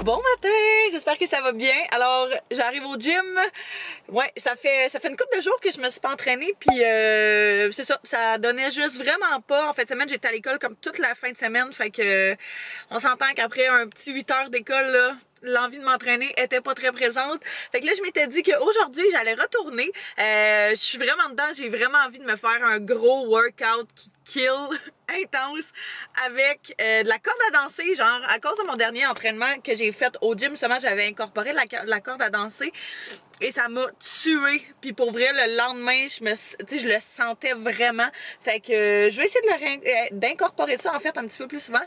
Bon matin, j'espère que ça va bien. Alors, j'arrive au gym. Ouais, ça fait une couple de jours que je me suis pas entraînée, puis c'est ça, ça donnait juste vraiment pas. En fin de semaine, j'étais à l'école comme toute la fin de semaine, fait que on s'entend qu'après un petit 8 heures d'école là, l'envie de m'entraîner était pas très présente. Fait que là, je m'étais dit qu'aujourd'hui, j'allais retourner. Je suis vraiment dedans, j'ai vraiment envie de me faire un gros workout qui kill, intense, avec de la corde à danser, genre, à cause de mon dernier entraînement que j'ai fait au gym, justement, j'avais incorporé la corde à danser. Et ça m'a tué. Puis pour vrai, le lendemain, je le sentais vraiment. Fait que je vais essayer d'incorporer ça en fait un petit peu plus souvent.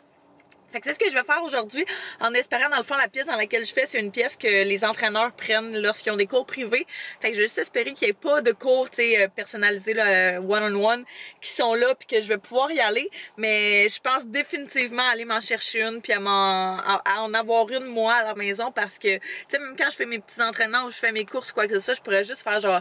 Fait que c'est ce que je vais faire aujourd'hui, en espérant, dans le fond, la pièce dans laquelle je fais, c'est une pièce que les entraîneurs prennent lorsqu'ils ont des cours privés. Fait que je vais juste espérer qu'il n'y ait pas de cours, tu sais, personnalisés, one-on-one, qui sont là, puis que je vais pouvoir y aller. Mais je pense définitivement aller m'en chercher une, puis à en avoir une, moi, à la maison, parce que, tu sais, même quand je fais mes petits entraînements ou je fais mes courses, quoi que ce soit, je pourrais juste faire, genre,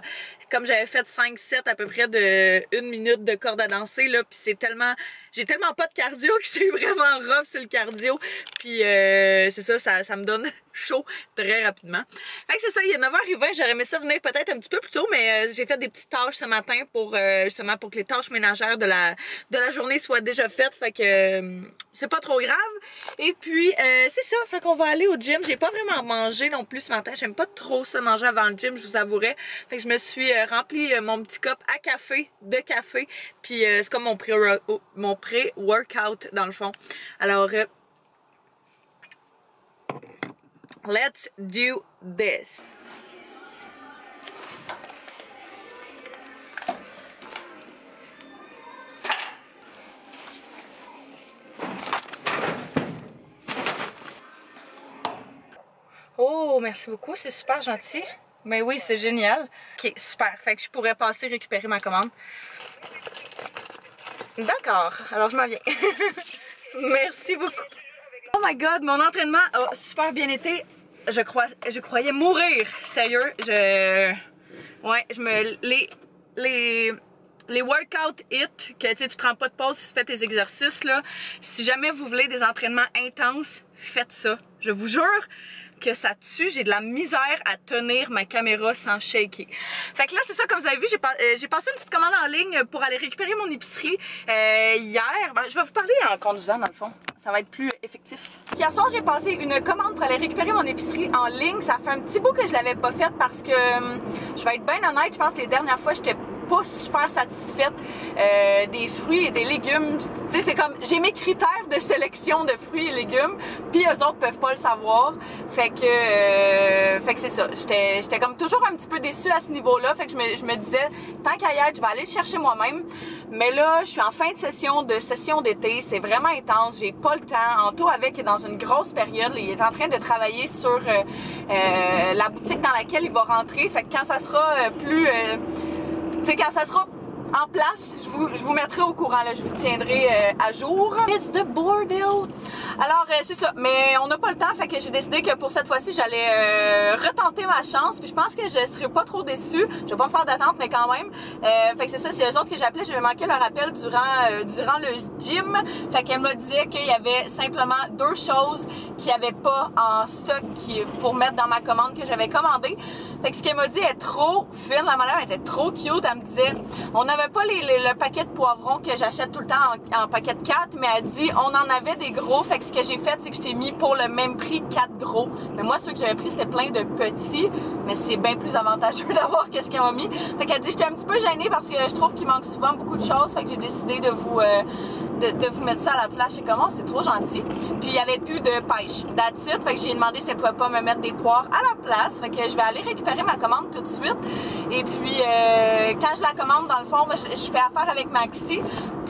comme j'avais fait 5-7 à peu près de 1 minute de corde à danser, là, puis c'est tellement... J'ai tellement pas de cardio que c'est vraiment rough sur le cardio. Puis c'est ça me donne chaud très rapidement. Fait que c'est ça, il est 9h20, j'aurais aimé ça venir peut-être un petit peu plus tôt, mais j'ai fait des petites tâches ce matin pour justement pour que les tâches ménagères de la journée soient déjà faites. Fait que c'est pas trop grave. Et puis c'est ça, fait qu'on va aller au gym. J'ai pas vraiment mangé non plus ce matin. J'aime pas trop ça manger avant le gym, je vous avouerai. Fait que je me suis rempli mon petit cup à café, puis c'est comme mon pré-workout dans le fond. Alors let's do this. Oh, merci beaucoup, c'est super gentil. Mais oui, c'est génial. Ok, super. Fait que je pourrais passer récupérer ma commande. D'accord, alors je m'en viens. Merci beaucoup. Oh my god, mon entraînement a super bien été. Je croyais mourir. Sérieux, ouais, les workout hits, que tu prends pas de pause, tu fais tes exercices là. Si jamais vous voulez des entraînements intenses, faites ça. Je vous jure que ça tue, j'ai de la misère à tenir ma caméra sans shaker. Fait que là, c'est ça, comme vous avez vu, j'ai passé une petite commande en ligne pour aller récupérer mon épicerie hier. Ben, je vais vous parler en conduisant, dans le fond. Ça va être plus effectif. Hier soir, j'ai passé une commande pour aller récupérer mon épicerie en ligne. Ça fait un petit bout que je l'avais pas faite parce que, je vais être bien honnête, je pense que les dernières fois, j'étais pas super satisfaite des fruits et des légumes. Tu sais, c'est comme, j'ai mes critères de sélection de fruits et légumes, puis eux autres peuvent pas le savoir. Fait que c'est ça. J'étais comme toujours un petit peu déçue à ce niveau-là. Fait que je me disais, tant qu'à y être, je vais aller le chercher moi-même. Mais là, je suis en fin de session d'été. C'est vraiment intense. J'ai pas le temps. Anto avec est dans une grosse période. Il est en train de travailler sur la boutique dans laquelle il va rentrer. Fait que quand ça sera quand ça sera en place, je vous mettrai au courant, là, je vous tiendrai à jour. It's the bordel! Alors, c'est ça, mais on n'a pas le temps, fait que j'ai décidé que pour cette fois-ci, j'allais retenter ma chance, puis je pense que je serai pas trop déçue. Je vais pas me faire d'attente, mais quand même. Fait que c'est ça, c'est eux autres que j'appelais, je vais manquer leur appel durant le gym. Fait qu'elle me disait qu'il y avait simplement 2 choses qu'il n'y avait pas en stock pour mettre dans ma commande que j'avais commandée. Fait que ce qu'elle m'a dit est trop fine, la madame était trop cute. Elle me disait, on n'avait pas le paquet de poivrons que j'achète tout le temps en paquet de 4, mais elle dit, on en avait des gros. Fait que ce que j'ai fait, c'est que je t'ai mis pour le même prix 4 gros. Mais moi, ceux que j'avais pris, c'était plein de petits, mais c'est bien plus avantageux d'avoir qu'est-ce qu'elle m'a mis. Fait qu'elle dit, j'étais un petit peu gênée parce que je trouve qu'il manque souvent beaucoup de choses. Fait que j'ai décidé de vous mettre ça à la place. Et comment, c'est trop gentil. Puis il y avait plus de pêche. That's it. Fait que j'ai demandé si elle pouvait pas me mettre des poires à la place. Fait que je vais aller récupérer ma commande tout de suite. Et puis quand je la commande, dans le fond, je fais affaire avec Maxi.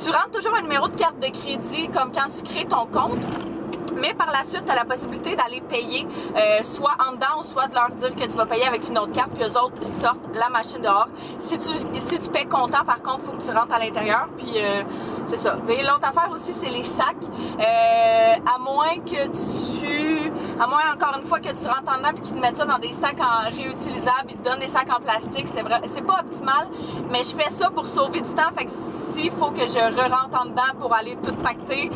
Tu rentres toujours un numéro de carte de crédit comme quand tu crées ton compte. Mais par la suite, tu as la possibilité d'aller payer soit en dedans ou soit de leur dire que tu vas payer avec une autre carte, puis eux autres sortent la machine dehors. Si tu paies comptant, par contre, il faut que tu rentres à l'intérieur, puis c'est ça. Et l'autre affaire aussi, c'est les sacs. À moins encore une fois que tu rentres en dedans et qu'ils te mettent ça dans des sacs réutilisables, ils te donnent des sacs en plastique, c'est pas optimal, mais je fais ça pour sauver du temps, fait que s'il faut que je re-rentre en dedans pour aller tout pacter,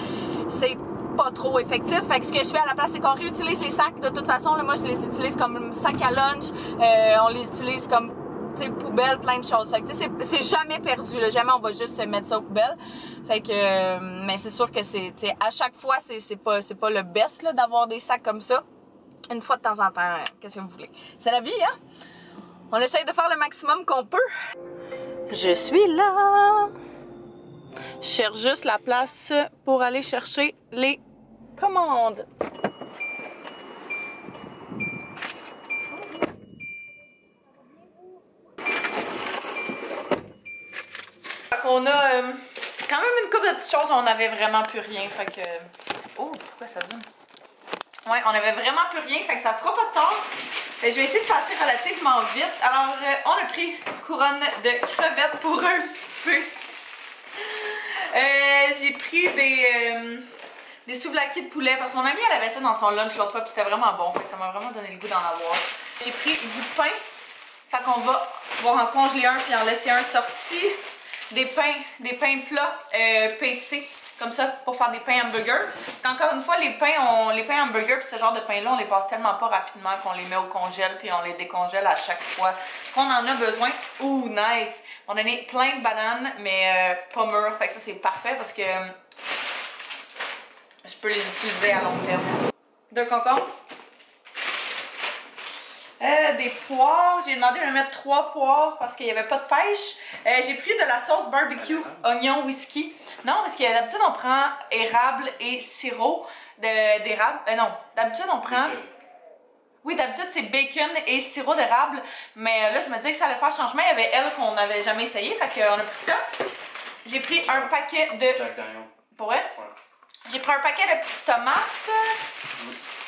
c'est pas trop effectif. Fait que ce que je fais à la place, c'est qu'on réutilise les sacs. De toute façon, là, moi, je les utilise comme sac à lunch. On les utilise comme poubelle, plein de choses. Fait que c'est jamais perdu. Là. Jamais on va juste mettre ça aux poubelles. Fait que, mais c'est sûr que c'est, à chaque fois, c'est pas le best d'avoir des sacs comme ça. Une fois de temps en temps, qu'est-ce que vous voulez. C'est la vie, hein? On essaye de faire le maximum qu'on peut. Je suis là! Je cherche juste la place pour aller chercher les commandes. Fait qu'on a quand même une couple de petites choses, on avait vraiment plus rien. Fait que. Oh, pourquoi ça zoome? Ouais, on avait vraiment plus rien, fait que ça fera pas de tort. Je vais essayer de passer relativement vite. Alors, on a pris une couronne de crevettes pour un souper. J'ai pris des souvlaki de poulet parce que mon amie elle avait ça dans son lunch l'autre fois puis c'était vraiment bon, fait que ça m'a vraiment donné le goût d'en avoir. J'ai pris du pain, fait qu'on va pouvoir en congeler un puis en laisser un sorti. Des pains plats PC, comme ça pour faire des pains hamburgers. Encore une fois, les pains hamburgers puis ce genre de pain là, on les passe tellement pas rapidement qu'on les met au congèle puis on les décongèle à chaque fois qu'on en a besoin. Ouh, nice! On a donné plein de bananes, mais pas mûres. Fait que ça, c'est parfait parce que je peux les utiliser à long terme. 2 concombres. Des poires. J'ai demandé de me mettre 3 poires parce qu'il n'y avait pas de pêche. J'ai pris de la sauce barbecue, oignon, whisky. Non, parce que d'habitude, on prend érable et sirop d'érable. Non, d'habitude, on prend... Oui, d'habitude, c'est bacon et sirop d'érable. Mais là, je me disais que ça allait faire changement. Il y avait elle qu'on n'avait jamais essayé. Fait qu'on a pris ça. J'ai pris un paquet de... Pour vrai? Ouais. J'ai pris un paquet de petites tomates.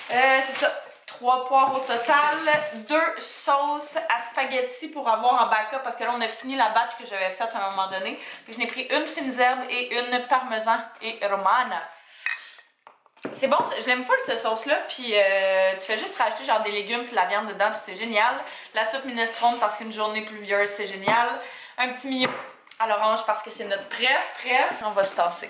C'est ça. 3 poires au total. 2 sauces à spaghetti pour avoir en backup. Parce que là, on a fini la batch que j'avais faite à un moment donné. Je n'ai pris une fines herbes et une parmesan et romana. C'est bon, je l'aime full cette sauce-là, puis tu fais juste rajouter genre des légumes puis de la viande dedans, puis c'est génial. La soupe minestrone parce qu'une journée pluvieuse, c'est génial. Un petit mignon à l'orange parce que c'est notre bref. On va se tasser.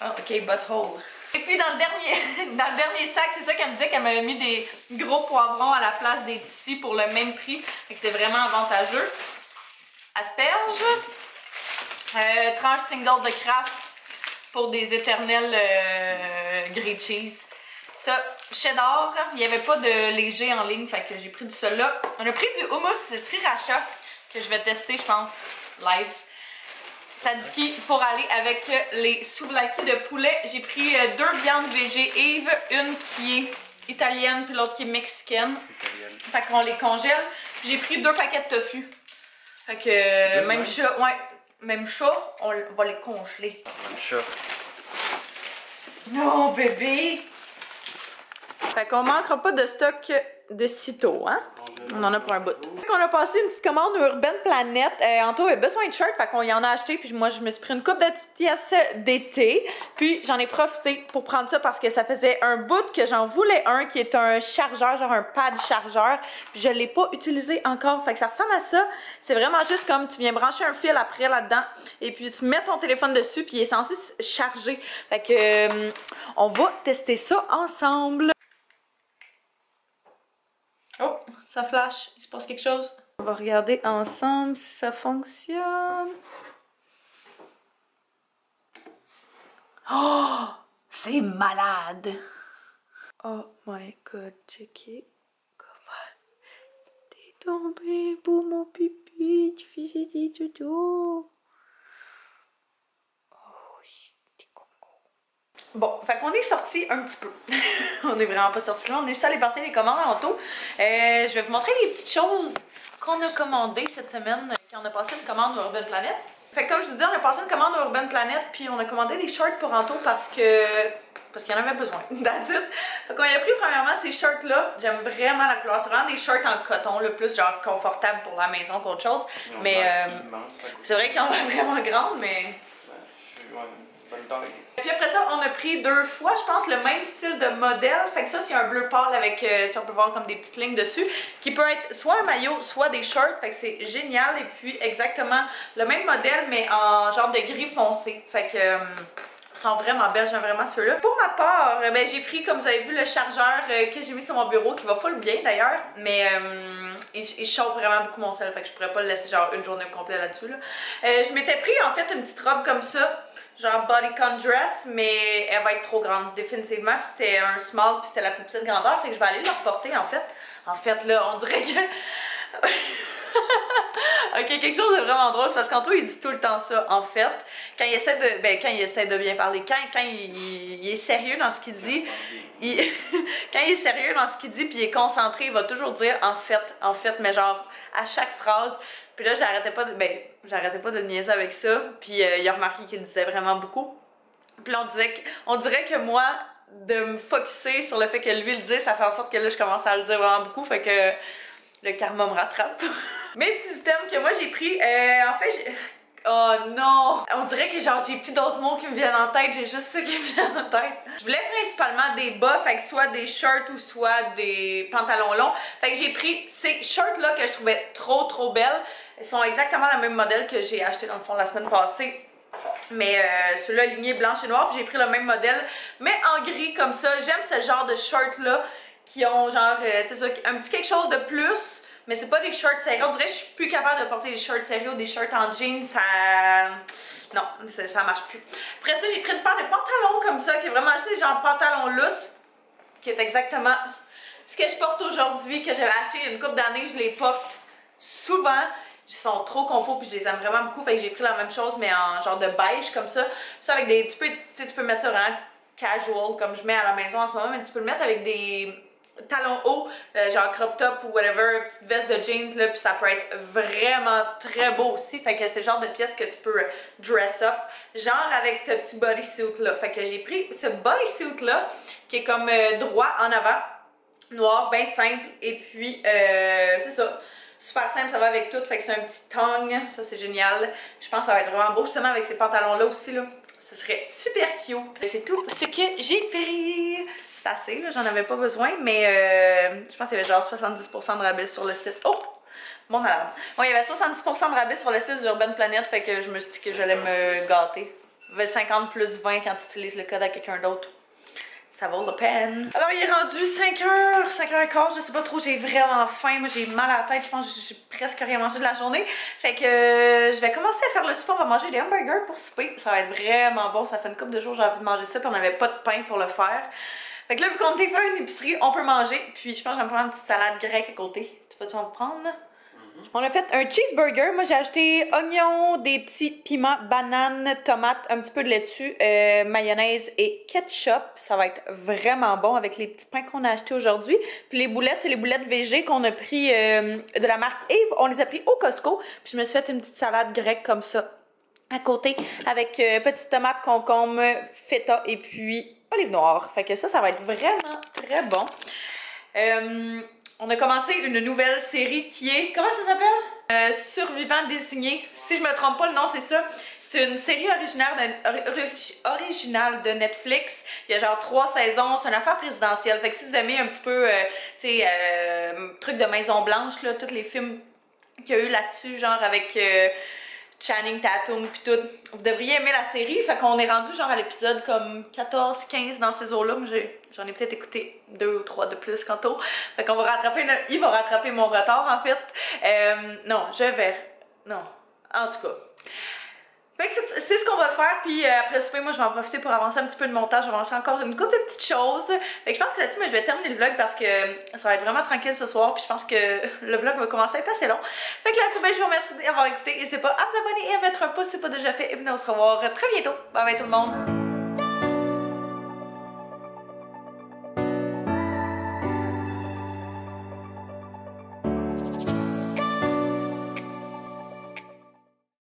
Oh, ok, butthole. Et puis dans le dernier sac, c'est ça qu'elle me disait qu'elle m'avait mis des gros poivrons à la place des petits pour le même prix. Fait que c'est vraiment avantageux. Asperges. Tranche single de Kraft pour des éternels grilled cheese. Ça, cheddar, il n'y avait pas de léger en ligne, fait que j'ai pris du seul là. On a pris du hummus sriracha que je vais tester, je pense, live. Tzatziki pour aller avec les souvlaki de poulet. J'ai pris 2 viandes végé Yves, une qui est italienne puis l'autre qui est mexicaine. Fait qu'on les congèle. J'ai pris 2 paquets de tofu. Fait que même chat, ouais. Même chat, on va les congeler. Même chat. Non, bébé! Fait qu'on manquera pas de stock de sitôt, hein? On en a pour un bout. Fait qu'on a passé une petite commande Urban Planet. Anto avait besoin de shirts, fait qu'on y en a acheté. Puis moi, je me suis pris une coupe de pièces d'été. Puis j'en ai profité pour prendre ça parce que ça faisait un bout que j'en voulais un qui est un chargeur, genre un pad chargeur. Puis je l'ai pas utilisé encore. Fait que ça ressemble à ça. C'est vraiment juste comme tu viens brancher un fil après là-dedans. Et puis tu mets ton téléphone dessus. Puis il est censé se charger. Fait que on va tester ça ensemble. Oh, ça flash. Il se passe quelque chose. On va regarder ensemble si ça fonctionne. Oh, c'est malade. Oh my god, checker. Comment t'es tombé pour mon pipi, tu fais des dodo. Bon, fait qu'on est sorti un petit peu. On est vraiment pas sorti là, on est juste allé porter les commandes en auto. Je vais vous montrer les petites choses qu'on a commandées cette semaine quand on a passé une commande au Urban Planet. Fait que comme je vous disais, on a passé une commande au Urban Planet puis on a commandé des shorts pour Anto parce que parce qu'il y en avait besoin. That's it. Donc on a pris premièrement ces shirts-là. J'aime vraiment la couleur. C'est vraiment des shirts en coton, le plus genre confortable pour la maison qu'autre chose. Mais c'est vrai qu'ils ont l'air vraiment grande, mais... Puis après ça, on a pris 2 fois, je pense, le même style de modèle. Fait que ça, c'est un bleu pâle avec, on peut voir comme des petites lignes dessus, qui peut être soit un maillot, soit des shirts. Fait que c'est génial. Et puis exactement le même modèle, mais en genre de gris foncé. Fait que... Ils sont vraiment belles, j'aime vraiment ceux-là. Pour ma part, ben, j'ai pris, comme vous avez vu, le chargeur que j'ai mis sur mon bureau, qui va full bien d'ailleurs, mais il chauffe vraiment beaucoup mon sel, fait que je pourrais pas le laisser genre une journée complète là-dessus. Là. Je m'étais pris en fait une petite robe comme ça, genre bodycon dress, mais elle va être trop grande définitivement, puis c'était un small, puis c'était la plus petite grandeur, fait que je vais aller la reporter en fait. En fait là, on dirait que... Ok, quelque chose de vraiment drôle parce qu'Anto il dit tout le temps ça. En fait, quand il essaie de, quand il essaie de bien parler, quand il est sérieux dans ce qu'il dit, quand il est sérieux dans ce qu'il dit puis il est concentré, il va toujours dire en fait, mais genre à chaque phrase. Puis là, j'arrêtais pas de le niaiser avec ça. Puis il a remarqué qu'il disait vraiment beaucoup. Puis là, on dirait que moi, de me focusser sur le fait que lui le dit, ça fait en sorte que là, je commence à le dire vraiment beaucoup. Fait que le karma me rattrape. Mes petits items que moi j'ai pris, en fait, oh non! On dirait que genre j'ai plus d'autres mots qui me viennent en tête, j'ai juste ça qui me vient en tête. Je voulais principalement des bas, fait que soit des shirts ou soit des pantalons longs. Fait que j'ai pris ces shirts-là que je trouvais trop belles. Elles sont exactement le même modèle que j'ai acheté dans le fond la semaine passée. Mais ceux-là alignés blanche et noir, puis j'ai pris le même modèle, mais en gris comme ça. J'aime ce genre de shirts-là qui ont genre, tu sais ça, un petit quelque chose de plus. Mais c'est pas des shirts serrés. On dirait que je suis plus capable de porter des shirts serrés ou des shirts en jeans. Ça... Non, ça marche plus. Après ça, j'ai pris une paire de pantalons comme ça, qui est vraiment juste des genre pantalons lousses, qui est exactement ce que je porte aujourd'hui, que j'avais acheté il y a une couple d'années. Je les porte souvent. Ils sont trop confort puis je les aime vraiment beaucoup. Fait que j'ai pris la même chose, mais en genre de beige comme ça. Ça avec des... Tu peux mettre ça vraiment casual, comme je mets à la maison en ce moment, mais tu peux le mettre avec des... talons hauts, genre crop top ou whatever, petite veste de jeans là, puis ça peut être vraiment très beau aussi. Fait que c'est le genre de pièce que tu peux dress up, genre avec ce petit bodysuit là. Fait que j'ai pris ce bodysuit là, qui est comme droit en avant, noir, bien simple, et puis c'est ça. Super simple, ça va avec tout, fait que c'est un petit tongue, ça c'est génial. Je pense que ça va être vraiment beau justement avec ces pantalons là aussi là. Ce serait super cute. C'est tout ce que j'ai pris. C'est assez, là, j'en avais pas besoin, mais je pense qu'il y avait genre 70% de rabais sur le site. Oh! Mon alarme. Bon, il y avait 70% de rabais sur le site d'Urban Planet, fait que je me suis dit que j'allais me gâter. Il y avait 50 plus 20 quand tu utilises le code à quelqu'un d'autre. Ça vaut la peine. Alors, il est rendu 5h, 5h15, je sais pas trop, j'ai vraiment faim. Moi, j'ai mal à la tête, je pense que j'ai presque rien mangé de la journée. Fait que je vais commencer à faire le souper, on va manger des hamburgers pour souper. Ça va être vraiment bon, ça fait une couple de jours j'ai envie de manger ça, puis on n'avait pas de pain pour le faire. Fait que là, vu qu'on était fait une épicerie, on peut manger. Puis je pense que je vais me prendre une petite salade grecque à côté. Tu vas-tu en prendre? On a fait un cheeseburger. Moi, j'ai acheté oignons, des petits piments, bananes, tomates, un petit peu de laitue, mayonnaise et ketchup. Ça va être vraiment bon avec les petits pains qu'on a achetés aujourd'hui. Puis les boulettes, c'est les boulettes végé qu'on a pris de la marque Eve. On les a pris au Costco. Puis je me suis fait une petite salade grecque comme ça à côté avec petites tomates, concombre, feta et puis olive noire. Fait que ça va être vraiment très bon. On a commencé une nouvelle série qui est... Comment ça s'appelle? Survivant désigné. Si je me trompe pas, le nom c'est ça. C'est une série originale de Netflix. Il y a genre 3 saisons. C'est une affaire présidentielle. Fait que si vous aimez un petit peu, tu sais, truc de Maison Blanche, là, tous les films qu'il y a eu là-dessus, genre avec... Channing Tatum pis tout. Vous devriez aimer la série, fait qu'on est rendu genre à l'épisode comme 14-15 dans ces eaux-là. J'en ai peut-être écouté 2 ou 3 de plus quantôt. Fait qu'on va rattraper, il va rattraper mon retard en fait. Non, je vais. Non. En tout cas. Fait que c'est ce qu'on va faire, puis après le souper, moi je vais en profiter pour avancer un petit peu de montage, je vais avancer encore une couple de petites choses. Fait que je pense que là-dessus, je vais terminer le vlog parce que ça va être vraiment tranquille ce soir, puis je pense que le vlog va commencer à être assez long. Fait que là-dessus, je vous remercie d'avoir écouté, n'hésitez pas à vous abonner et à mettre un pouce si ce n'est pas déjà fait, et venez on se revoir très bientôt. Bye bye tout le monde!